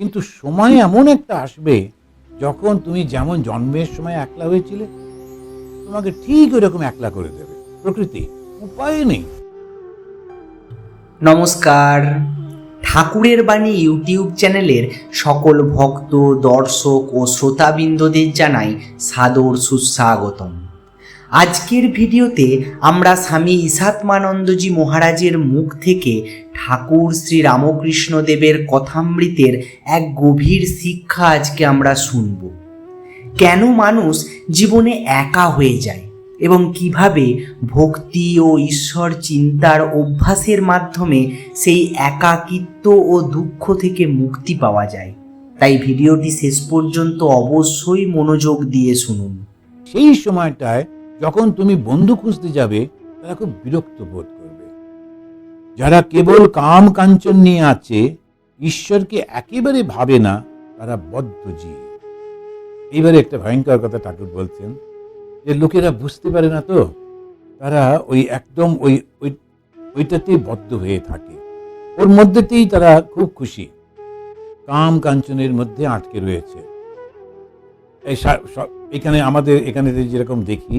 কিন্তু সময় এমন একটা আসবে যখন তুমি যেমন জন্মের সময় একলা হয়েছিলে, তোমাকে ঠিক ওরকম একলা করে দেবে প্রকৃতি, উপায় নেই। নমস্কার। ঠাকুরের বাণী ইউটিউব চ্যানেলের সকল ভক্ত, দর্শক ও শ্রোতাবৃন্দদের জানাই সাদর সুস্বাগতম। আজকের ভিডিওতে আমরা স্বামী ঈশাত্মানন্দজি মহারাজের মুখ থেকে ঠাকুর শ্রী রামকৃষ্ণ দেবের কথামৃতের এক গভীর শিক্ষা আজকে আমরা শুনব। কেন মানুষ জীবনে একা হয়ে যায় এবং কিভাবে ভক্তি ও ঈশ্বর চিন্তার অভ্যাসের মাধ্যমে সেই একাকিত্ব ও দুঃখ থেকে মুক্তি পাওয়া যায়। তাই ভিডিওটি শেষ পর্যন্ত অবশ্যই মনোযোগ দিয়ে শুনুন। সেই সময়টায় যখন তুমি বন্ধু খুঁজতে যাবে, তারা খুব বিরক্ত বোধ করবে। যারা কেবল কাম কাঞ্চন নিয়ে আছে, ঈশ্বরকে একেবারে ভাবে না, তারা বদ্ধ জীব। এইবারে একটা ভয়ঙ্কর কথা ঠাকুর বলছেন, যে লোকেরা বুঝতে পারে না তো, তারা ওই একদম ওইটাতেই বদ্ধ হয়ে থাকে, ওর মধ্যেতেই তারা খুব খুশি, কাম কাঞ্চনের মধ্যে আটকে রয়েছে। এখানে আমাদের এখানে যেরকম দেখি,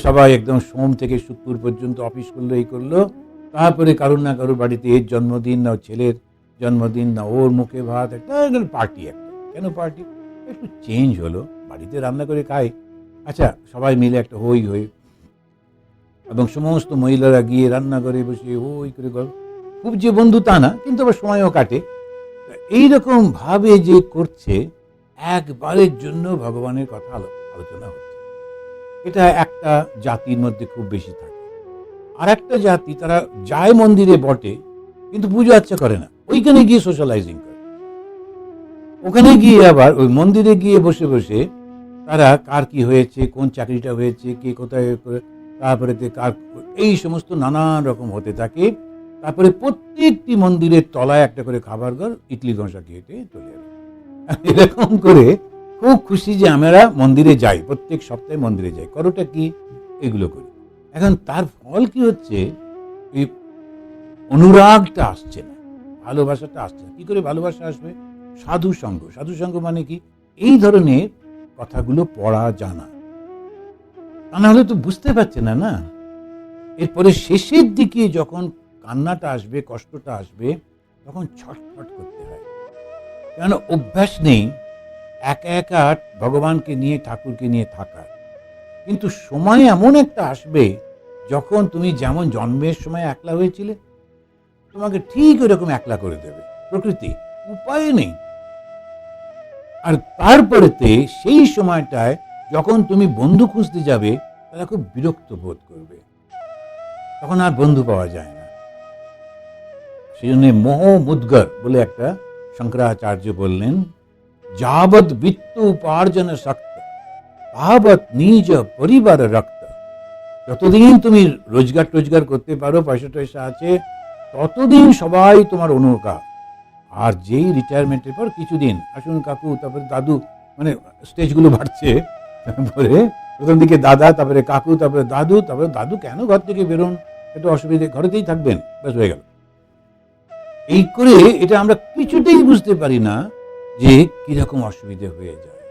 সবাই একদম সোম থেকে শুক্র পর্যন্ত অফিস করলো, এই করলো, তারপরে কারুর না কারুর বাড়িতে এর জন্মদিন, না ছেলের জন্মদিন, না ওর মুখে ভাত, একটা পার্টি। একটা কেন পার্টি? একটু চেঞ্জ হলো, বাড়িতে রান্না করে খাই, আচ্ছা সবাই মিলে একটা হই হই, এবং সমস্ত মহিলারা গিয়ে রান্না করে বসে হই করে গল্প, খুব যে বন্ধু তা না, কিন্তু আবার সময়ও কাটে। এইরকম ভাবে যে করছে, একবারের জন্য ভগবানের কথা আলোচনা হচ্ছে। এটা একটা জাতির মধ্যে খুব বেশি থাকে। আর একটা জাতি, তারা যায় মন্দিরে বটে, কিন্তু পুজো আচ্ছা করে না, ওইখানে গিয়ে সোশ্যালাইজিং করে। ওখানে গিয়ে আবার ওই মন্দিরে গিয়ে বসে বসে তারা কার কি হয়েছে, কোন চাকরিটা হয়েছে, কে কোথায়, তারপরে কার, এই সমস্ত নানান রকম হতে থাকে। তারপরে প্রত্যেকটি মন্দিরের তলায় একটা করে খাবার ঘর, ইডলি ঘষা খেয়ে চলে যাবে। এরকম করে খুব খুশি যে আমরা মন্দিরে যাই, প্রত্যেক সপ্তাহে মন্দিরে যাই, করোটা কি, এগুলো করি। এখন তার ফল কি হচ্ছে, এই অনুরাগটা আসছে না, ভালোবাসাটা আসছে না। কি করে ভালোবাসা আসবে? সাধু সঙ্গ। সাধু সঙ্গ মানে কি? এই ধরনের কথাগুলো পড়া জানা, তা না হলে তো বুঝতে পারছে না। না, এরপরে শেষের দিকে যখন কান্নাটা আসবে, কষ্টটা আসবে, তখন ছটফট করতে হয়, কেন অভ্যাস নেই একা একা ভগবানকে নিয়ে, ঠাকুরকে নিয়ে থাকার। কিন্তু সময় এমন একটা আসবে যখন তুমি যেমন জন্মের সময় একলা হয়েছিলে, তোমাকে ঠিক ওরকম একলা করে দেবে প্রকৃতি, উপায় নেই। আর তারপরেতে সেই সময়টায় যখন তুমি বন্ধু খুঁজতে যাবে, তারা খুব বিরক্ত বোধ করবে, তখন আর বন্ধু পাওয়া যায় না। সেই জন্য মোহ মুদ্গর বলে একটা শঙ্করাচার্য বললেন, যাবৎ বিত্ত উপার্জন শক্ত তাবৎ নিজ পরিবার রক্ত। যতদিন তুমি রোজগার করতে পারো, পয়সা টয়সা আছে, ততদিন সবাই তোমার অনুকা। আর যেই রিটায়ারমেন্টের পর কিছুদিন, আসুন কাকু, তারপরে দাদু, মানে স্টেজগুলো বাড়ছে, তারপরে প্রথম দিকে দাদা, তারপরে কাকু, তারপরে দাদু কেন ঘর থেকে বেরোন, একটু অসুবিধে, ঘরেতেই থাকবেন, ব্যাস হয়ে গেল। এই করে এটা আমরা কিছুতেই বুঝতে পারি না যে কিরকম অসুবিধে হয়ে যায়।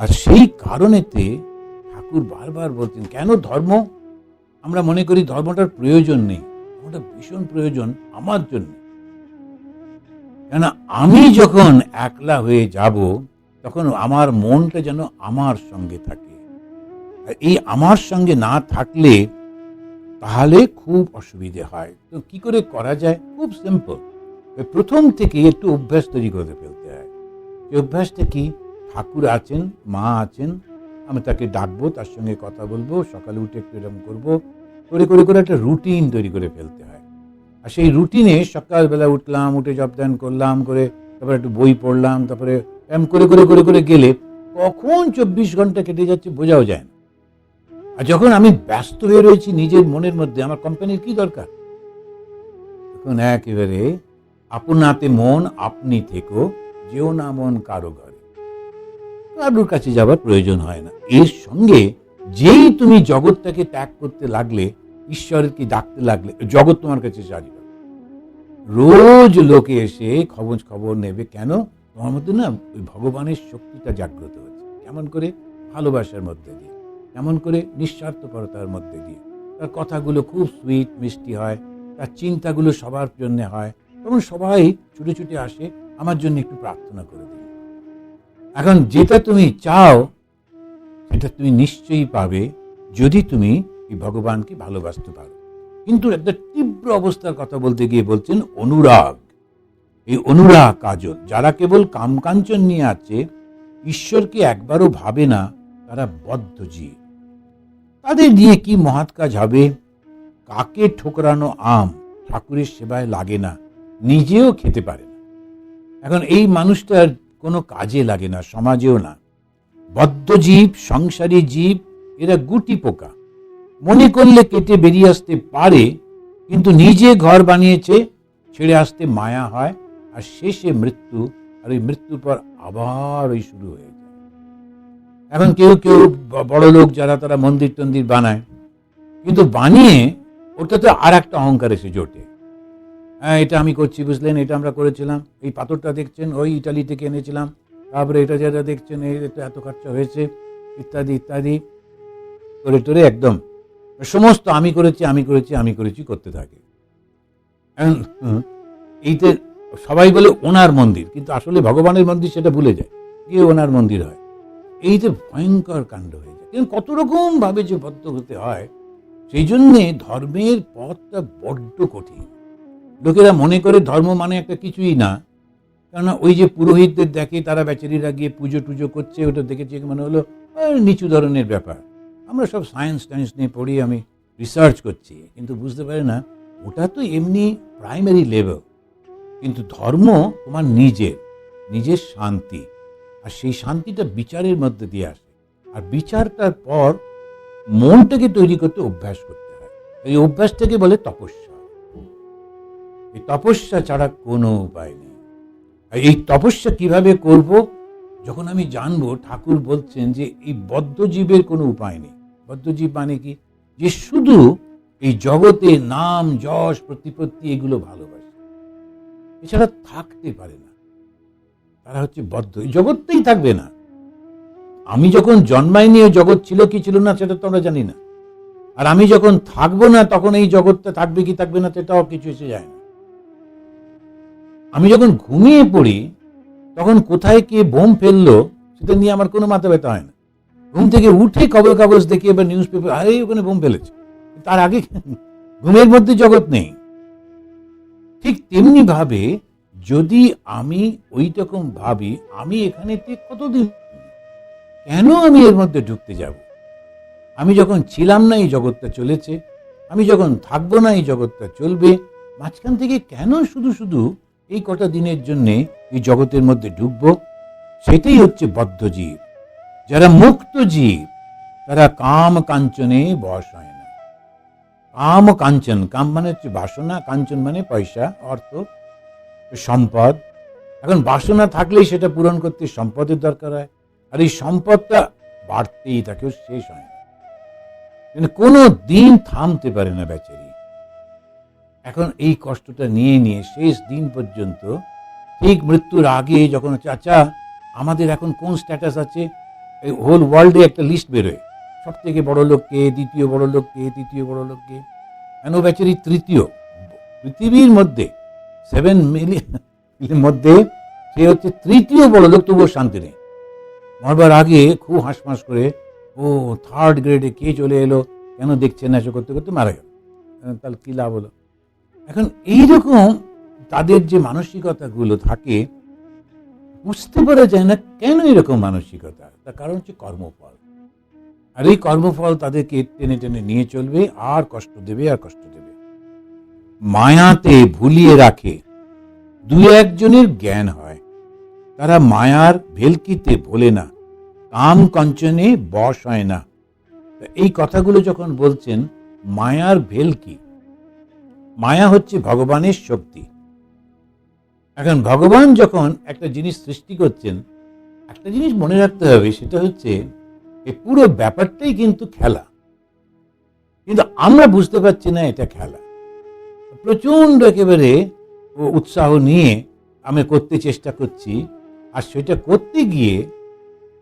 আর সেই কারণেতে ঠাকুর বারবার বলতেন, কেন ধর্ম, আমরা মনে করি ধর্মটার প্রয়োজন নেই, ধর্মটা ভীষণ প্রয়োজন আমার জন্য। কেন আমি যখন একলা হয়ে যাব, তখন আমার মনটা যেন আমার সঙ্গে থাকে। এই আমার সঙ্গে না থাকলে তাহলে খুব অসুবিধে হয়। তো কি করে করা যায়? খুব সিম্পল, প্রথম থেকে একটু অভ্যাস তৈরি করে ফেলতে হয়। এই অভ্যাসটা কি? ঠাকুর আছেন, মা আছেন, আমি তাকে ডাকবো, তার সঙ্গে কথা বলবো, সকালে উঠে একটু এরকম করবো, করে করে করে একটা রুটিন তৈরি করে ফেলতে হয়। আর সেই রুটিনে সকালবেলা উঠলাম, উঠে জপ ধ্যান করলাম, করে তারপরে একটু বই পড়লাম, তারপরে এম করে করে করে করে গেলে কখন 24 ঘন্টা কেটে যাচ্ছে বোঝাও যায় না। আর যখন আমি ব্যস্ত হয়ে রয়েছি নিজের মনের মধ্যে, আমার কোম্পানির কি দরকার? তখন একেবারে আপনাতে মন আপনি থেকো, যেও না মন কারো ঘরে, কারোর কাছে যাবার প্রয়োজন হয় না। এর সঙ্গে যেই তুমি জগৎটাকে ত্যাগ করতে লাগলে, ঈশ্বরকে ডাকতে লাগলে, জগৎ তোমার কাছে সারি। রোজ লোকে এসে খবর নেবে, কেন? তোমার মধ্যে না ওই ভগবানের শক্তিটা জাগ্রত হচ্ছে। কেমন করে? ভালোবাসার মধ্যে দিয়ে, কেমন করে? নিঃস্বার্থপরতার মধ্যে দিয়ে। তার কথাগুলো খুব সুইট, মিষ্টি হয়, তার চিন্তাগুলো সবার জন্য হয়, তখন সবাই ছুটে ছুটে আসে, আমার জন্য একটু প্রার্থনা করে দিন। এখন যেটা তুমি চাও সেটা তুমি নিশ্চয়ই পাবে, যদি তুমি এই ভগবানকে ভালোবাসতে পারো। কিন্তু একটা তীব্র অবস্থার কথা বলতে গিয়ে বলছেন অনুরাগ। এই অনুরাগ কাজল, যারা কেবল কামকাঞ্চন নিয়ে আছে, ঈশ্বরকে একবারও ভাবে না, তারা বদ্ধ জীব। তাদের নিয়ে কি মহৎ কাজ হবে? কাকে ঠোকরানো আম ঠাকুরের সেবায় লাগে না, নিজেও খেতে পারে না। এখন এই মানুষটার কোনো কাজে লাগে না, সমাজেও না। বদ্ধ জীব, সংসারী জীব, এরা গুটি পোকা। মনে করলে কেটে বেরিয়ে আসতে পারে, কিন্তু নিজে ঘর বানিয়েছে, ছেড়ে আসতে মায়া হয়, আর শেষে মৃত্যু। আর ওই মৃত্যুর পর আবার ওই শুরু হয়ে যায়। এখন কেউ কেউ বড় লোক যারা, তারা মন্দির টন্দির বানায়, কিন্তু বানিয়ে ওটাতে আর একটা অহংকার এসে জোটে। হ্যাঁ, এটা আমি করছি, বুঝলেন, এটা আমরা করেছিলাম, এই পাথরটা দেখছেন ওই ইটালি থেকে এনেছিলাম, তারপরে এটা যেটা দেখছেন এটা এত খরচা হয়েছে, ইত্যাদি ইত্যাদি করে টোরে একদম সমস্ত আমি করেছি আমি করেছি আমি করেছি করতে থাকে। এইতে সবাই বলে ওনার মন্দির, কিন্তু আসলে ভগবানের মন্দির, সেটা ভুলে যায়, গিয়ে ওনার মন্দির হয়। এইতে ভয়ঙ্কর কাণ্ড হয়ে যায়। কিন্তু কত রকম ভাবে যে বদ্ধ হতে হয়, সেই জন্যে ধর্মের পথটা বড্ড কঠিন। লোকেরা মনে করে ধর্ম মানে একটা কিছুই না, কেননা ওই যে পুরোহিতদের দেখে, তারা বেচারিরা গিয়ে পুজো টুজো করছে, ওটা দেখেছে মনে হলো নিচু ধরনের ব্যাপার। আমরা সব সায়েন্স টায়েন্স নিয়ে পড়ি, আমি রিসার্চ করছি, কিন্তু বুঝতে পারি না ওটা তো এমনি প্রাইমারি লেভেল। কিন্তু ধর্ম তোমার নিজের শান্তি, আর সেই শান্তিটা বিচারের মধ্যে দিয়ে আসে। আর বিচারটার পর মনটাকে তৈরি করতে অভ্যাস করতে হয়। এই অভ্যাসটাকে বলে তপস্যা। এই তপস্যা ছাড়া কোনো উপায় নেই। এই তপস্যা কিভাবে করব? যখন আমি জানবো, ঠাকুর বলছেন যে এই বদ্ধজীবের কোনো উপায় নেই। বদ্ধজীব মানে কি? যে শুধু এই জগতে নাম যশ প্রতিপত্তি এগুলো ভালোবাসে, এছাড়া থাকতে পারে না, তারা হচ্ছে বদ্ধ। এই জগৎটাই থাকবে না। আমি যখন জন্মাইনি, ওই জগৎ ছিল কি ছিল না সেটা তো আমরা জানি না। আর আমি যখন থাকবো না, তখন এই জগৎটা থাকবে কি থাকবে না সেটাও কিছু এসে যায় না। আমি যখন ঘুমিয়ে পড়ি, তখন কোথায় কে বোম ফেললো সেটা নিয়ে আমার কোনো মাথা ব্যথা হয় না। ঘুম থেকে উঠে খবর কাগজ দেখি, এবার নিউজ পেপার, আরে ওখানে বোম ফেলেছে, তার আগে ঘুমের মধ্যে জগৎ নেই। ঠিক তেমনি ভাবে যদি আমি ওই রকম ভাবি, আমি এখানে কতদিন, কেন আমি এর মধ্যে ঢুকতে যাব? আমি যখন ছিলাম না, এই জগৎটা চলেছে, আমি যখন থাকবো না, এই জগৎটা চলবে। মাঝখান থেকে কেন শুধু শুধু এই কটা দিনের জন্যে এই জগতের মধ্যে ঢুকবো? সেটাই হচ্ছে বদ্ধ জীব। যারা মুক্ত জীব, তারা কাম কাঞ্চনে বশ হয় না। কাম কাঞ্চন, কাম মানে হচ্ছে বাসনা, কাঞ্চন মানে পয়সা, অর্থ, সম্পদ। এখন বাসনা থাকলেই সেটা পূরণ করতে সম্পদের দরকার হয়, আর এই সম্পদটা বাড়তেই থাকে, শেষ হয় না, কিন্তু কোনো দিন থামতে পারে না বেচারি। এখন এই কষ্টটা নিয়ে নিয়ে শেষ দিন পর্যন্ত, ঠিক মৃত্যুর আগে যখন চাচা আমাদের এখন কোন স্ট্যাটাস আছে, এই হোল ওয়ার্ল্ডে একটা লিস্ট বেরোয়, সব থেকে বড় লোককে, দ্বিতীয় বড় লোককে, তৃতীয় বড় লোককে। কেন বেচারি তৃতীয় পৃথিবীর মধ্যে 7 মিলিয়ন মধ্যে, সে হচ্ছে তৃতীয় বড় লোক, তবুও শান্তি নেই। মরবার আগে খুব হাঁসফাঁস করে, ও 3rd গ্রেডে কে চলে এলো, কেন দেখছেন না, এসে করতে করতে মারা গেল, তাহলে কি লাভ হলো? এখন এইরকম তাদের যে মানসিকতাগুলো থাকে, বুঝতে পারা যায় না কেন এরকম মানসিকতা। তার কারণ হচ্ছে কর্মফল। আর এই কর্মফল তাদেরকে টেনে টেনে নিয়ে চলবে, আর কষ্ট দেবে, আর কষ্ট দেবে। মায়াতে ভুলিয়ে রাখে, 2-1 জনের জ্ঞান হয়, তারা মায়ার ভেলকিতে ভোলে না, কাম কাঞ্চনে বশ হয় না। এই কথাগুলো যখন বলছেন, মায়ার ভেলকি, মায়া হচ্ছে ভগবানের শক্তি। এখন ভগবান যখন একটা জিনিস সৃষ্টি করছেন, একটা জিনিস মনে রাখতে হবে, সেটা হচ্ছে এই পুরো ব্যাপারটাই কিন্তু খেলা, কিন্তু আমরা বুঝতে পারছি না এটা খেলা। প্রচন্ড একেবারে উৎসাহ নিয়ে আমি করতে চেষ্টা করছি, আর সেটা করতে গিয়ে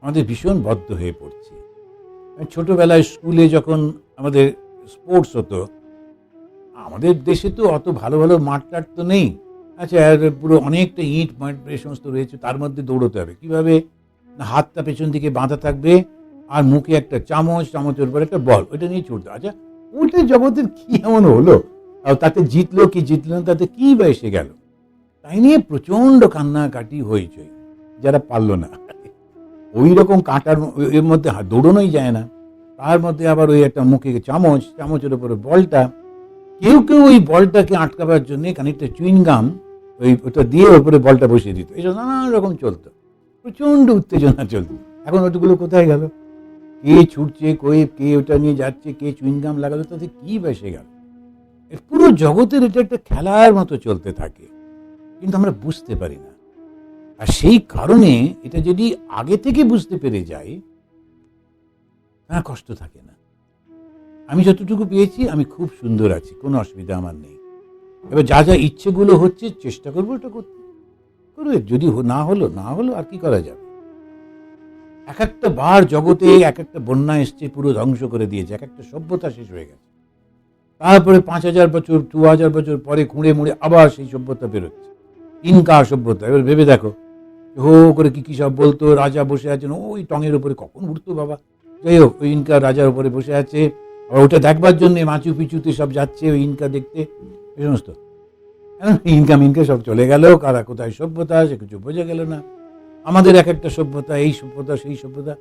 আমাদের ভীষণ বদ্ধ হয়ে পড়ছি। ছোটবেলায় স্কুলে যখন আমাদের স্পোর্টস হতো, আমাদের দেশে তো অত ভালো ভালো মাঠ টাট তো নেই। আচ্ছা, আর পুরো অনেকটা ইট মাঠ এই সমস্ত রয়েছে, তার মধ্যে দৌড়তে হবে কীভাবে না, হাতটা পেছন দিকে বাঁধা থাকবে আর মুখে একটা চামচ, চামচের উপর একটা বল, ওইটা নিয়ে ছুটতে। আচ্ছা, ওইটা জগতের কি এমন হলো, আর তাতে জিতলো কি জিতলো না, তাতে কী বা এসে গেল, তাই নিয়ে প্রচণ্ড কান্নাকাটি হয়েছে যারা পারলো না। ওই রকম কাঁটার এর মধ্যে দৌড়নোই যায় না, তার মধ্যে আবার ওই একটা মুখে চামচ, চামচের উপরে বলটা, কেউ কেউ ওই বলটাকে আটকাবার জন্য খানিকটা চুইংগাম ওটা দিয়ে ওপরে বলটা বসিয়ে দিত। এসব নানান রকম চলতো, প্রচণ্ড উত্তেজনা চলতো। এখন ওটাগুলো কোথায় গেল? কে ছুটছে, কে ওটা নিয়ে যাচ্ছে, কে চুইংগাম লাগালো, তাতে কী বেসে গেল? পুরো জগতের এটা একটা খেলার মতো চলতে থাকে, কিন্তু আমরা বুঝতে পারি না। আর সেই কারণে এটা যদি আগে থেকে বুঝতে পেরে যাই, না কষ্ট থাকে না। আমি যতটুকু পেয়েছি আমি খুব সুন্দর আছি, কোনো অসুবিধা আমার নেই। এবার যা যা ইচ্ছেগুলো হচ্ছে চেষ্টা করবো ওটা করতে, করবে। যদি না হলো আর কি করা যাবে? এক একটা বার জগতে এক একটা বন্যা এসছে, পুরো ধ্বংস করে দিয়েছে, এক একটা সভ্যতা শেষ হয়ে গেছে। তারপরে 5,000 বছর 2,000 বছর পরে খুঁড়ে মুড়ে আবার সেই সভ্যতা বেরোচ্ছে, ইনকা সভ্যতা। এবার ভেবে দেখো, হো করে কি সব বলতো, রাজা বসে আছেন ওই টঙের উপরে, কখন উঠতো বাবা। যাই হোক, ওই ইনকা রাজার উপরে বসে আছে, আর ওটা দেখবার জন্য মাচু পিচুতে সব যাচ্ছে ওই ইনকা দেখতে, এই সমস্ত। ইনকা সব চলে গেল, কারা কোথায় সভ্যতা সে কিছু বোঝা গেল না। আমাদের এক একটা সভ্যতা, এই সভ্যতা সেই সভ্যতা,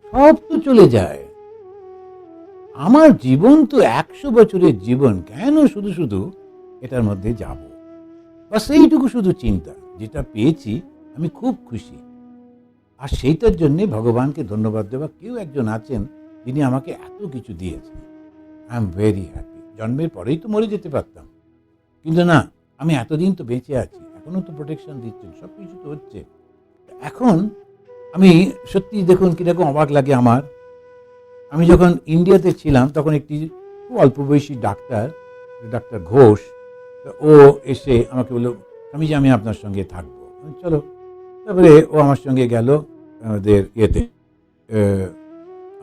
সব তো চলে যায়। আমার জীবন তো 100 বছরের জীবন, কেন শুধু শুধু এটার মধ্যে যাব? বাস এইটুকু শুধু চিন্তা। যেটা পেয়েছি আমি খুব খুশি, আর সেইটার জন্যে ভগবানকে ধন্যবাদ দেওয়া কেউ একজন আছেন যিনি আমাকে এত কিছু দিয়েছেন। I am very happy. জন্মের পরেই তো মরে যেতে পারতাম, কিন্তু না, আমি এতদিন তো বেঁচে আছি, এখনো তো প্রোটেকশন দিচ্ছেন, সব কিছু তো হচ্ছে। এখন আমি সত্যি দেখুন কীরকম অবাক লাগে আমার। আমি যখন ইন্ডিয়াতে ছিলাম তখন একটি খুব অল্প বয়সী ডাক্তার ঘোষ, ও এসে আমাকে বললো, আমি আপনার সঙ্গে থাকবো। চলো। তারপরে ও আমার সঙ্গে গেল আমাদের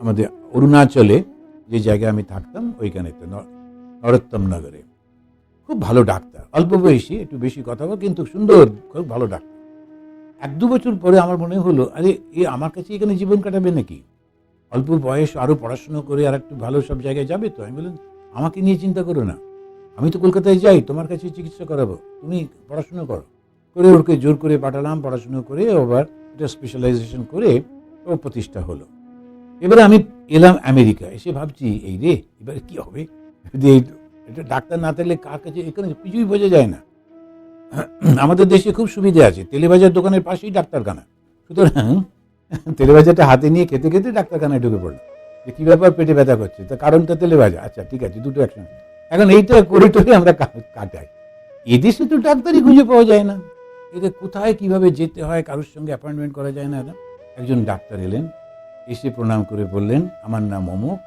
আমাদের অরুণাচলে, যে জায়গায় আমি থাকতাম ওইখানেতে, নরোত্তম নগরে। খুব ভালো ডাক্তার, অল্প বয়সী, একটু বেশি কথা বল, কিন্তু সুন্দর, খুব ভালো ডাক্তার। 1-2 বছর পরে আমার মনে হলো, আরে এ আমার কাছে এখানে জীবন কাটাবে নাকি? অল্প বয়স, আরও পড়াশুনো করে আর একটু ভালো সব জায়গায় যাবে তো। আমি বললাম, আমাকে নিয়ে চিন্তা করো না, আমি তো কলকাতায় যাই, তোমার কাছে চিকিৎসা করাবো, তুমি পড়াশুনো করো। করে ওকে জোর করে পাঠালাম, পড়াশুনো করে আবার এটা স্পেশালাইজেশন করে ও প্রতিষ্ঠা হলো। এবারে আমি এলাম আমেরিকা, এসে ভাবছি, এই রে এবারে কি হবে? এটা ডাক্তার না থাকলে কার কাছে, এখানে কিছুই বোঝা যায় না। আমাদের দেশে খুব সুবিধে আছে, তেলেবাজার দোকানের পাশেই ডাক্তারখানা, সুতরাং তেলেবাজারটা হাতে নিয়ে খেতে খেতে ডাক্তারখানায় ঢুকে পড়লো, যে কী ব্যাপার, পেটে ব্যথা করছে, তো কারণটা তেলেবাজা, আচ্ছা ঠিক আছে, দুটো একসঙ্গে। এখন এইটা করে টোরে আমরা কাটাই। এদেশে তো ডাক্তারই খুঁজে পাওয়া যায় না, এদের কোথায় কিভাবে যেতে হয়, কারোর সঙ্গে অ্যাপয়েন্টমেন্ট করা যায় না। একজন ডাক্তার এলেন, এসে প্রণাম করে বললেন, আমার নাম অমুক,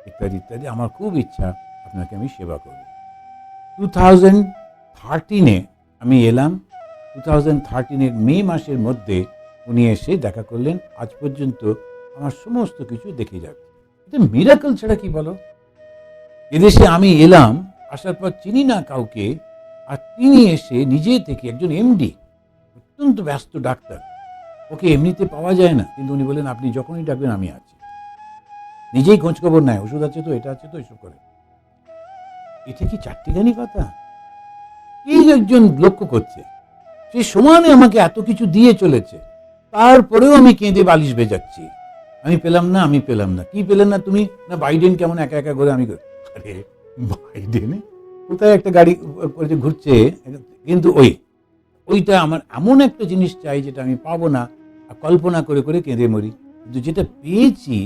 ইত্যাদি ইত্যাদি, আমার খুব ইচ্ছা আপনাকে আমি সেবা করব। 2013-এ আমি এলাম। 2013-এর মে মাসের মধ্যে উনি এসে দেখা করলেন। আজ পর্যন্ত আমার সমস্ত কিছু দেখে যাচ্ছে। এটা মিরাকল ছাড়া কি বলো? এদেশে আমি এলাম, আসার পর চিনি না কাউকে, আর তিনি এসে নিজে থেকে, একজন এমডি, অত্যন্ত ব্যস্ত ডাক্তার, ওকে এমনিতে পাওয়া যায় না, কিন্তু উনি বলেন, আপনি যখনই ডাকবেন আমি আছি। নিজেই খোঁজখবর নেয়, ওষুধ আছে তো, এটা আছে তো, এসব করে। এটা কি চারটিখানি কথা? এই একজন লক্ষ্য করছে, সে সমানে আমাকে এত কিছু দিয়ে চলেছে, তারপরেও আমি কেঁদে বালিশ ভেজাচ্ছি, আমি পেলাম না। কি পেলেন না তুমি? না বাইডেন কেমন একা একা করে। আমি, আরে বাইডেন কোথায় একটা গাড়ি করে ঘুরছে, কিন্তু ওইটা আমার এমন একটা জিনিস চাই যেটা আমি পাবো না, আর কল্পনা করে করে কেঁদে মরি। কিন্তু যেটা পেয়েছি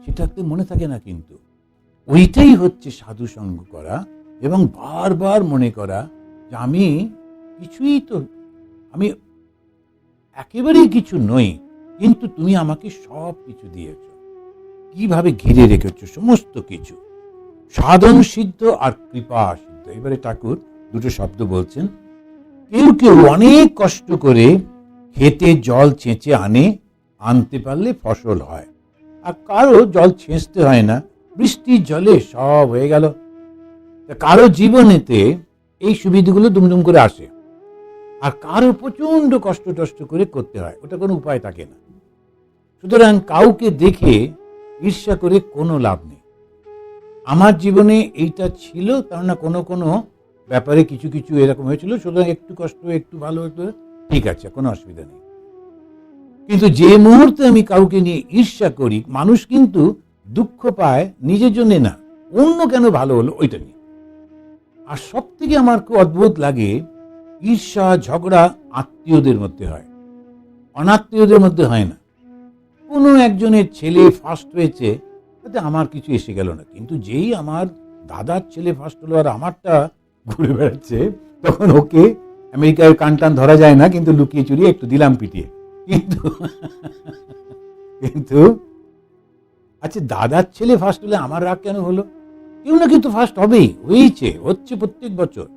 সেটা মনে থাকে না, কিন্তু ওইটাই হচ্ছে সাধু সঙ্গ করা, এবং বারবার মনে করা যে আমি একেবারেই কিছু নই, কিন্তু তুমি আমাকে সব কিছু দিয়েছ, কিভাবে ঘিরে রেখেছ সমস্ত কিছু, সাধন সিদ্ধ আর কৃপা সিদ্ধ। এবারে ঠাকুর দুটো শব্দ বলছেন। কেউ কেউ অনেক কষ্ট করে ক্ষেতে জল ছেঁচে আনতে পারলে ফসল হয়, আর কারো জল ছেঁচতে হয় না, বৃষ্টির জলে সব হয়ে গেল। কারো জীবনেতে এই সুবিধাগুলো দুমদুম করে আসে, আর কারো প্রচন্ড কষ্ট টষ্ট করে করতে হয়, ওটা কোনো উপায় থাকে না। সুতরাং কাউকে দেখে ঈর্ষা করে কোনো লাভ নেই। আমার জীবনে এইটা ছিল, কেননা কোনো কোনো ব্যাপারে কিছু কিছু এরকম হয়েছিল, সুতরাং একটু কষ্ট একটু ভালো একটু ঠিক আছে, কোনো অসুবিধা নেই। কিন্তু যে মুহূর্তে আমি কাউকে নিয়ে ঈর্ষা করি, মানুষ কিন্তু দুঃখ পায় নিজের জন্য না, অন্য কেন ভালো হলো ওইটা নিয়ে। আর সব থেকে আমার খুব অদ্ভুত লাগে, ঈর্ষা ঝগড়া আত্মীয়দের মধ্যে হয়, অনাত্মীয়দের মধ্যে হয় না। কোনো একজনের ছেলে ফার্স্ট হয়েছে, তাতে আমার কিছু এসে গেল না, কিন্তু যেই আমার দাদার ছেলে ফার্স্ট হলো আর আমারটা ঘুরে বেড়াচ্ছে, তখন ওকে আমেরিকার কানটান ধরা যায় না, কিন্তু লুকিয়ে চুরিয়ে একটু দিলাম পিটিয়ে। কিন্তু আচ্ছা, দাদার ছেলে ফার্স্ট হলে আমার রাগ কেন হলো? কেউ না কিন্তু ফার্স্ট হবেই, হচ্ছে প্রত্যেক বছর।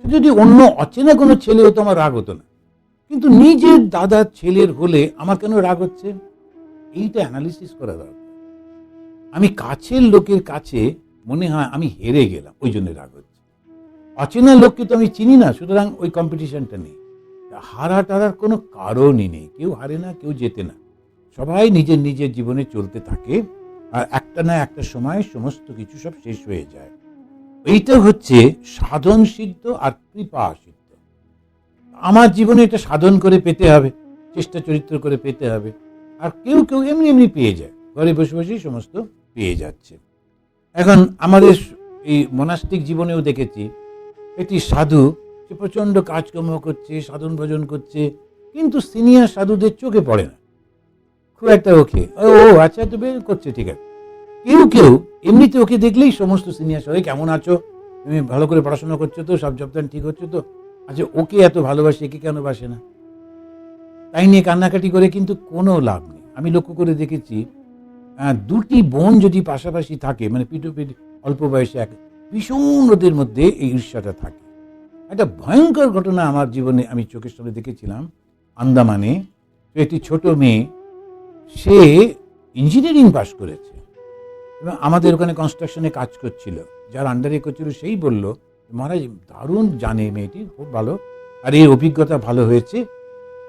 যদি অন্য অচেনা কোনো ছেলে হতো আমার রাগ হতো না, কিন্তু নিজের দাদার ছেলের হলে আমার কেন রাগ হচ্ছে? এইটা অ্যানালিসিস করা দরকার। আমি কাছের লোকের কাছে মনে হয় আমি হেরে গেলাম, ওই জন্য রাগ হচ্ছে। অচেনা লোককে তো আমি চিনি না, সুতরাং ওই কম্পিটিশনটা নেই। হারা টারার কোনো কারণই নেই, কেউ হারে না, কেউ জেতে না, সবাই নিজের নিজের জীবনে চলতে থাকে, আর একটা না একটা সময় সমস্ত কিছু সব শেষ হয়ে যায়। এইটা হচ্ছে সাধন সিদ্ধ আর কৃপা সিদ্ধ। আমার জীবনে এটা সাধন করে পেতে হবে, চেষ্টা চরিত্র করে পেতে হবে। আর কেউ কেউ এমনি এমনি পেয়ে যায়, ঘরে বসে বসেই সমস্ত পেয়ে যাচ্ছে। এখন আমাদের এই মনাস্টিক জীবনেও দেখেছি, একটি সাধু, সে প্রচন্ড কাজকর্ম করছে, সাধন ভজন করছে, কিন্তু সিনিয়র সাধুদের চোখে পড়ে না খুব একটা। ওকে আচ্ছা, তো বের করছে, ঠিক আছে। কেউ কেউ এমনিতে ওকে দেখলেই সমস্ত সিনিয়র সাধু, কেমন আছো, তুমি ভালো করে পড়াশোনা করছো তো, সব জবদান ঠিক হচ্ছে তো, আচ্ছা ওকে এত ভালোবাসে, একে কেন বাসে না? তাই নিয়ে কান্নাকাটি করে কিন্তু কোনো লাভ নেই। আমি লক্ষ্য করে দেখেছি, দুটি বোন যদি পাশাপাশি থাকে, মানে পিঠোপিঠ অল্প বয়সে, এক ভীষণ ওদের মধ্যে এই ঈর্ষাটা থাকে। একটা ভয়ঙ্কর ঘটনা আমার জীবনে আমি চোখের সামনে দেখেছিলাম। আন্দামানে একটি ছোট মেয়ে, সে ইঞ্জিনিয়ারিং পাশ করেছে এবং আমাদের ওখানে কনস্ট্রাকশনে কাজ করছিল। যার আন্ডারে করছিল সেই বলল, মহারাজ দারুণ জানে মেয়েটি, খুব ভালো, আর এর অভিজ্ঞতা ভালো হয়েছে,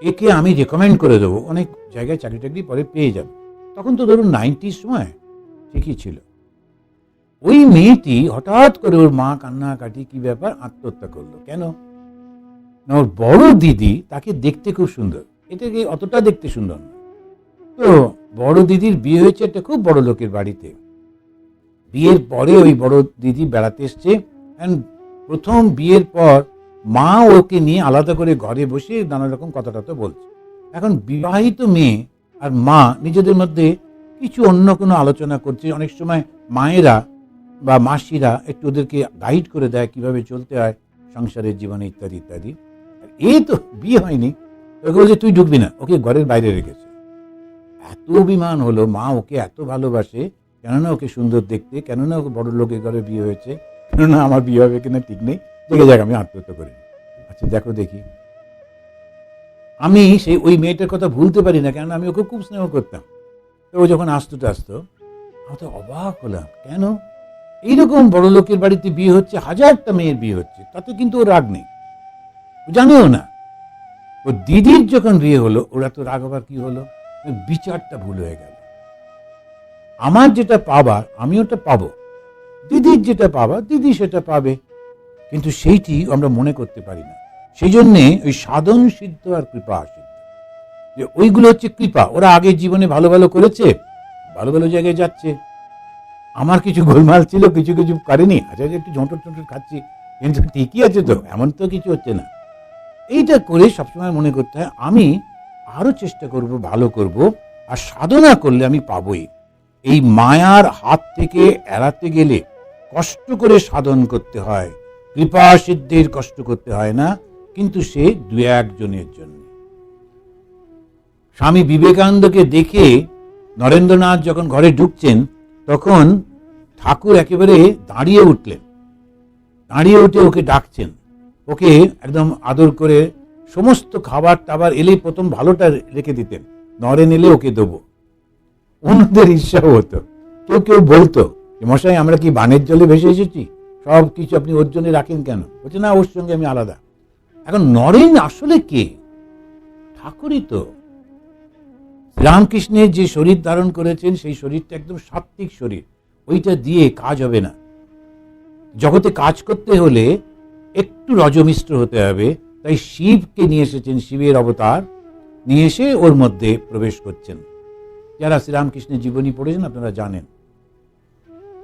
একে আমি রেকমেন্ড করে দেবো, অনেক জায়গায় চাকরি টাকরি পরে পেয়ে যাবে। তখন তো ধরুন 90s সময় ঠিকই ছিল। ওই মেয়েটি হঠাৎ করে, ওর মা কান্নাকাটি, কি ব্যাপার, আত্মহত্যা করলো। কেন না, ওর বড় দিদি তাকে দেখতে খুব সুন্দর, এটাকে অতটা দেখতে সুন্দর না। তো বড় দিদির বিয়ে হয়েছে একটা খুব বড় লোকের বাড়িতে। বিয়ের পরে ওই বড় দিদি বেড়াতে এসছে, প্রথম বিয়ের পর মা ওকে নিয়ে আলাদা করে ঘরে বসে নানা রকম কথা টথা বলছে। এখন বিবাহিত মেয়ে আর মা নিজেদের মধ্যে কিছু অন্য কোনো আলোচনা করছে। অনেক সময় মায়েরা বা মাসিরা একটু ওদেরকে গাইড করে দেয় কিভাবে চলতে হয় সংসারের জীবনে, ইত্যাদি ইত্যাদি। এই তো বিয়ে হয়নি, ওকে বলছে তুই ঢুকবি না, ওকে ঘরের বাইরে রেখেছে। এত অভিমান হলো, মা ওকে এত ভালোবাসে, কেননা ওকে সুন্দর দেখতে, কেননা ওকে বড় লোকের ঘরে বিয়ে হয়েছে, কেননা আমার বিয়ে হবে কিনা ঠিক নেই, দেখে যাক আমি আত্মহত্যা করি। আচ্ছা দেখো দেখি, আমি সেই ওই মেয়েটার কথা ভুলতে পারি না, কেননা আমি ওকে খুব স্নেহ করতাম। তো ও যখন আসতো আমি তো অবাক হলাম, কেন এইরকম বড় লোকের বাড়িতে বিয়ে হচ্ছে, হাজারটা মেয়ের বিয়ে হচ্ছে, তাতে কিন্তু ও রাগ নেই, ও জানেও না। ও দিদির যখন বিয়ে হলো, ওরা তো রাগ আবার কি হলো, বিচারটা ভুল হয়ে গেল। আমার যেটা পাবার আমি ওটা পাবো, দিদির যেটা পাবা দিদি সেটা পাবে, কিন্তু সেইটি আমরা মনে করতে পারি না। সেই জন্যে ওই সাধন সিদ্ধ আর কৃপা সিদ্ধ, যে ওইগুলো হচ্ছে কৃপা। ওরা আগের জীবনে ভালো ভালো করেছে, ভালো ভালো জায়গায় যাচ্ছে। আমার কিছু গোলমাল ছিল, কিছু কিছু করেনি, আচ্ছা একটু ঝোঁটর টোঁটর খাচ্ছি, কিন্তু ঠিকই আছে তো, এমন তো কিছু হচ্ছে না। এইটা করে সবসময় মনে করতে হয় আমি আরো চেষ্টা করব, ভালো করব, আর সাধনা করলে আমি পাবই। এই মায়ার হাত থেকে এড়াতে গেলে কষ্ট করে সাধন করতে হয়, কৃপা সিদ্ধির কষ্ট করতে হয় না, কিন্তু সে দু একজনের জন্য। স্বামী বিবেকানন্দকে দেখে নরেন্দ্রনাথ যখন ঘরে ঢুকছেন, তখন ঠাকুর একেবারে দাঁড়িয়ে উঠলেন, দাঁড়িয়ে উঠে ওকে ডাকছেন, ওকে একদম আদর করে সমস্ত খাবার টাবার এলে প্রথম ভালোটা রেখে দিতেন, নরেন এলে ওকে দেবো। অন্যদের ঈর্ষাও হতো। কেউ কেউ বলতো যে মশাই আমরা কি বানের জলে ভেসে এসেছি, সব কিছু আপনি ওর জন্য রাখেন কেন? বলছে না, ওর সঙ্গে আমি আলাদা। এখন নরেন আসলে কে? ঠাকুরই তো। রামকৃষ্ণের যে শরীর ধারণ করেছেন সেই শরীরটা একদম সাত্ত্বিক শরীর, ওইটা দিয়ে কাজ হবে না। জগতে কাজ করতে হলে একটু রজমিশ্র হতে হবে। তাই শিবকে নিয়ে এসেছেন, শিবের অবতার নিয়ে এসে ওর মধ্যে প্রবেশ করছেন। যারা শ্রীরামকৃষ্ণের জীবনী পড়েছেন আপনারা জানেন।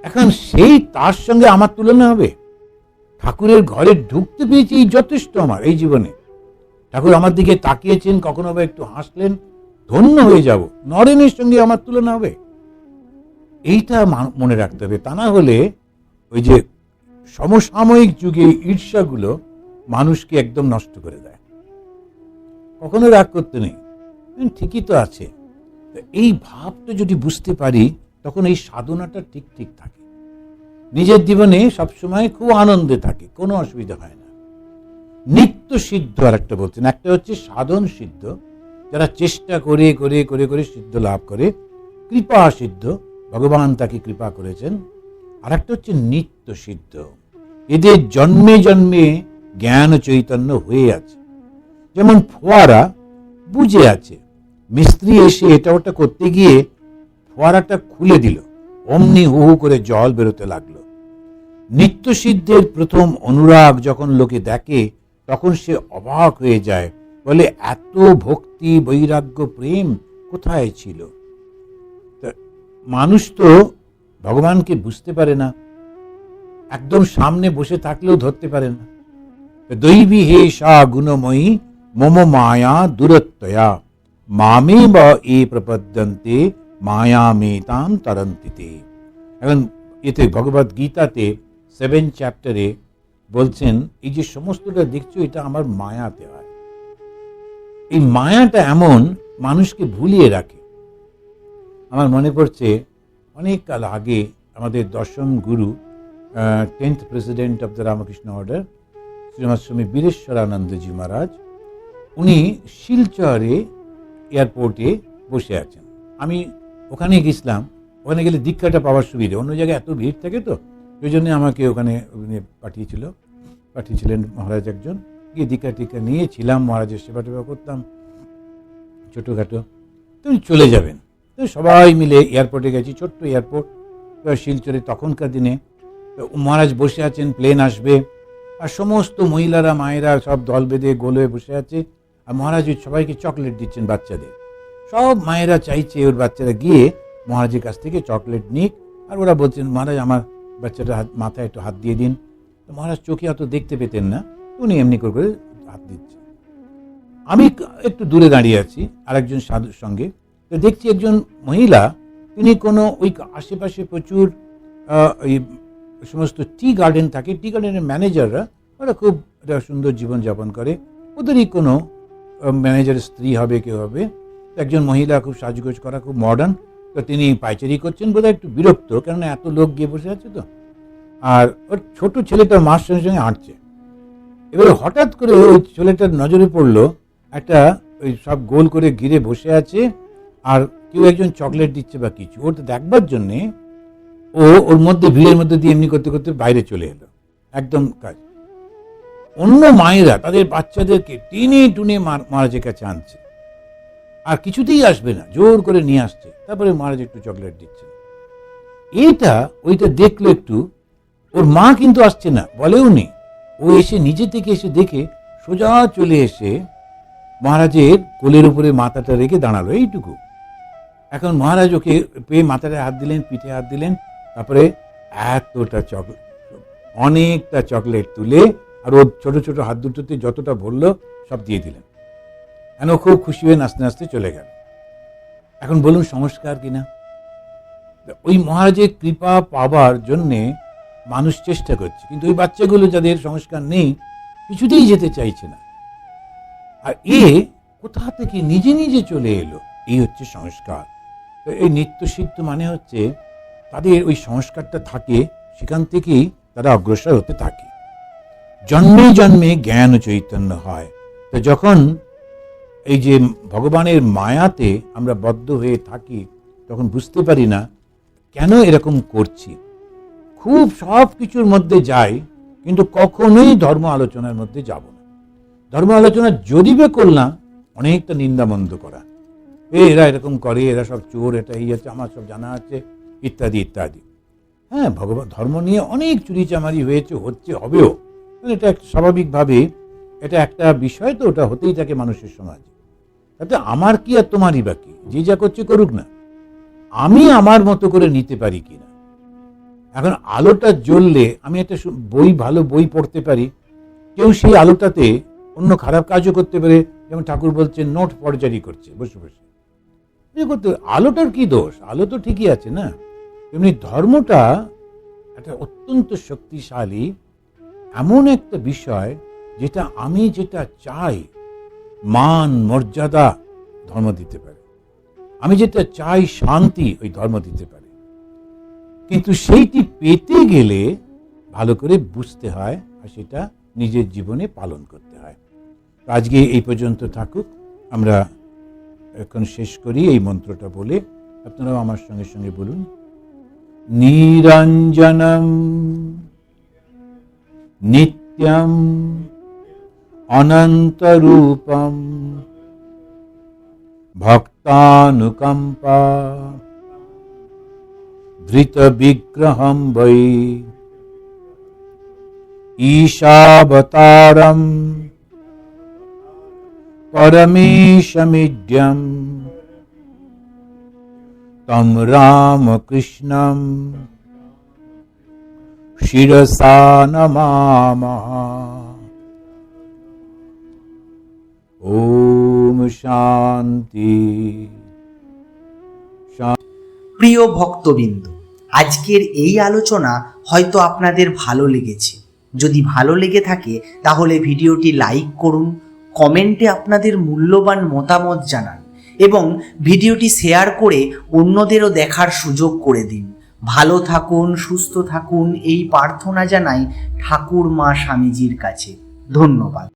এখন সেই তার সঙ্গে আমার তুলনা হবে? ঠাকুরের ঘরে ঢুকতে পেরেছি এই যথেষ্ট আমার এই জীবনে। ঠাকুর আমার দিকে তাকিয়েছেন, কখনো বা একটু হাসলেন, ধন্য হয়ে যাব। নরেনের সঙ্গে আমার তুলনা হবে? এইটা মনে রাখতে হবে। তা না হলে ওই যে সমসাময়িক যুগে ঈর্ষাগুলো মানুষকে একদম নষ্ট করে দেয়। কখনো রাগ করতে নেই, ঠিকই তো আছে। এই ভাবটা যদি বুঝতে পারি তখন এই সাধনাটা ঠিক ঠিক থাকে। নিজের জীবনে সবসময় খুব আনন্দে থাকে, কোনো অসুবিধা হয় না। নিত্য সিদ্ধ আর একটা বলছেন, একটা হচ্ছে সাধন সিদ্ধ, যারা চেষ্টা করে করে করে করে সিদ্ধ লাভ করে। কৃপা সিদ্ধ, ভগবান তাকে কৃপা করেছেন। আর একটা হচ্ছে নিত্য সিদ্ধ, এদের জন্মে জন্মে জ্ঞান চৈতন্য হয়ে আছে। যেমন ফোয়ারা বুঝে আছে, মিস্ত্রি এসে এটা ওটা করতে গিয়ে ফোয়ারাটা খুলে দিল, অমনি হু হু করে জল বেরোতে লাগলো। নিত্য সিদ্ধের প্রথম অনুরাগ যখন লোকে দেখে তখন সে অবাক হয়ে যায়, বলে এত ভক্তি বৈরাগ্য প্রেম কোথায় ছিল? মানুষ তো ভগবানকে বুঝতে পারে না, একদম সামনে বসে থাকলেও ধরতে পারে না। দৈবী হে সা গুণময়ী মম মায়া দূরত্বয়া মামে বা এ প্রপদ্যন্তে মায়া মেতাম তরন্তিতে। এখন এতে ভগবদ গীতাতে 7 চ্যাপ্টারে বলছেন, এই যে সমস্তটা দেখছো এটা আমার মায়াতে হয়। এই মায়াটা এমন মানুষকে ভুলিয়ে রাখে। আমার মনে পড়ছে অনেক কাল আগে আমাদের দশম গুরু, 10th president of the Ramakrishna order, Srimat Swami Vireswaranandaji মহারাজ, উনি শিলচরে এয়ারপোর্টে বসে আছেন। আমি ওখানে গেছিলাম। ওখানে গেলে দীক্ষাটা পাওয়ার সুবিধা, অন্য জায়গায় এত ভিড় থাকে তো, ওই জন্য আমাকে ওখানে পাঠিয়েছিলেন মহারাজ একজন। গিয়ে দীক্ষা টিক্ষা নিয়েছিলাম, মহারাজের সেবা টেবা করতাম ছোটোখাটো। তো চলে যাবেন, তো সবাই মিলে এয়ারপোর্টে গেছি, ছোট্ট এয়ারপোর্ট শিলচরে তখনকার দিনে। তো মহারাজ বসে আছেন, প্লেন আসবে, আর সমস্ত মহিলারা মায়েরা সব দল বেঁধে গোল হয়ে বসে আছে। আর মহারাজ সবাইকে চকলেট দিচ্ছেন বাচ্চাদের। সব মায়েরা চাইছে ওর বাচ্চারা গিয়ে মহারাজের কাছ থেকে চকলেট নিক, আর ওরা বলছেন মহারাজ আমার বাচ্চাটা মাথায় একটু হাত দিয়ে দিন। তো মহারাজ চোখে অত দেখতে পেতেন না, উনি এমনি করে করে হাত দিচ্ছেন। আমি একটু দূরে দাঁড়িয়ে আছি আরেকজন সাধুর সঙ্গে। তো দেখছি একজন মহিলা, তিনি কোনো ওই আশেপাশে প্রচুর ওই সমস্ত টি গার্ডেন থাকে, টি গার্ডেনের ম্যানেজাররা, ওরা খুব একটা সুন্দর জীবনযাপন করে, ওদেরই কোনো ম্যানেজারের স্ত্রী হবে, কেউ হবে। একজন মহিলা খুব সাজগোজ করা, খুব মডার্ন। তো তিনি পাইচারি করছেন, বোধহয় একটু বিরক্ত, কেননা এত লোক গিয়ে বসে আছে তো। আর ওর ছোট ছেলেটা মার সঙ্গে সঙ্গে হাঁটছে। এবারে হঠাৎ করে ওই ছেলেটার নজরে পড়লো একটা ওই সব গোল করে ঘিরে বসে আছে, আর কেউ একজন চকলেট দিচ্ছে বা কিছু। ওটা দেখবার জন্যে ও ওর মধ্যে ভিড়ের মধ্যে দিয়ে এমনি করতে করতে বাইরে চলে এলো, একদম কাজ। অন্য মায়েরা তাদের বাচ্চাদেরকে টেনে টুনে মহারাজের কাছে আনছে, আর কিছুতেই আসবে না, জোর করে নিয়ে আসছে। তারপরে মহারাজ একটু চকলেট দিচ্ছে। ওইটা দেখলো একটু, ওর মা কিন্তু আসছে না, বলেও নি। ও এসে নিজে থেকে এসে দেখে সোজা চলে এসে মহারাজের কোলের উপরে মাথাটা রেখে দাঁড়ালো, এইটুকু। এখন মহারাজ ওকে পেয়ে মাথায় হাত দিলেন, পিঠে হাত দিলেন, তারপরে এতটা চকলেট, অনেকটা চকলেট তুলে, আর ওর ছোট ছোট হাত দুটোতে যতটা ভরলো সব দিয়ে দিলেন। এখন ও খুব খুশি হয়ে নাচতে নাচতে চলে গেল। এখন বলুন সংস্কার কিনা? ওই মহারাজের কৃপা পাবার জন্যে মানুষ চেষ্টা করছে, কিন্তু ওই বাচ্চাগুলো যাদের সংস্কার নেই কিছুতেই যেতে চাইছে না। আর কোথা থেকে নিজে নিজে চলে এলো, এই হচ্ছে সংস্কার। তো এই নিত্য সিদ্ধ মানে হচ্ছে তাদের ওই সংস্কারটা থাকে, সেখান থেকেই তারা অগ্রসর হতে থাকে। জন্মে জন্মে জ্ঞান ও চৈতন্য হয়। তো তো যখন এই যে ভগবানের মায়াতে আমরা বদ্ধ হয়ে থাকি, তখন বুঝতে পারি না কেন এরকম করছি। খুব সব কিছুর মধ্যে যাই, কিন্তু কখনোই ধর্ম আলোচনার মধ্যে যাব না। ধর্ম আলোচনা যদি বে করলাম, অনেকটা নিন্দামন্দ করা, এরা এরকম করে, এরা সব চোর, এটা এই আছে, আমার সব জানা আছে, ইত্যাদি ইত্যাদি। হ্যাঁ, ভগবান ধর্ম নিয়ে অনেক চুরিচামারি হয়েছে, হচ্ছে, হবেও। এটা স্বাভাবিকভাবে এটা একটা বিষয়, তো ওটা হতেই থাকে মানুষের সমাজে। তাতে আমার কি আর তোমারই বা কি, যে যা করছে করুক না, আমি আমার মতো করে নিতে পারি কিনা। এখন আলোটা জ্বললে আমি একটা ভালো বই পড়তে পারি, কেউ সেই আলোটাতে অন্য খারাপ কাজও করতে পারে। যেমন ঠাকুর বলছেন নোট ফরজারি করছে বসে বসে, করতে আলোটার কি দোষ? আলো তো ঠিকই আছে না। তেমনি ধর্মটা একটা অত্যন্ত শক্তিশালী এমন একটা বিষয়, যেটা আমি যেটা চাই, মান মর্যাদা, ধর্ম দিতে পারে। আমি যেটা চাই, শান্তি, ওই ধর্ম দিতে পারে। কিন্তু সেইটি পেতে গেলে ভালো করে বুঝতে হয়, আর সেটা নিজের জীবনে পালন করতে হয়। আজকে এই পর্যন্ত থাকুক, আমরা এখন শেষ করি এই মন্ত্রটা বলে। আপনারাও আমার সঙ্গে সঙ্গে বলুন, নিরঞ্জনম নিত্যম অনন্তরূপম ভক্তানুকম্পা ধৃত বিগ্রহম বৈ ঈশাবতারম পরমেশমিড্যম তম রামকৃষ্ণম শিরসা নমামঃ। ওম শান্তি। প্রিয় ভক্তবৃন্দ, আজকের এই আলোচনা হয়তো আপনাদের ভালো লেগেছে। যদি ভালো লেগে থাকে তাহলে ভিডিওটি লাইক করুন, কমেন্টে আপনাদের মূল্যবান মতামত জানান এবং ভিডিওটি শেয়ার করে অন্যদেরও দেখার সুযোগ করে দিন। ভালো থাকুন, সুস্থ থাকুন, এই প্রার্থনা জানাই ঠাকুর মা স্বামীজির কাছে। ধন্যবাদ।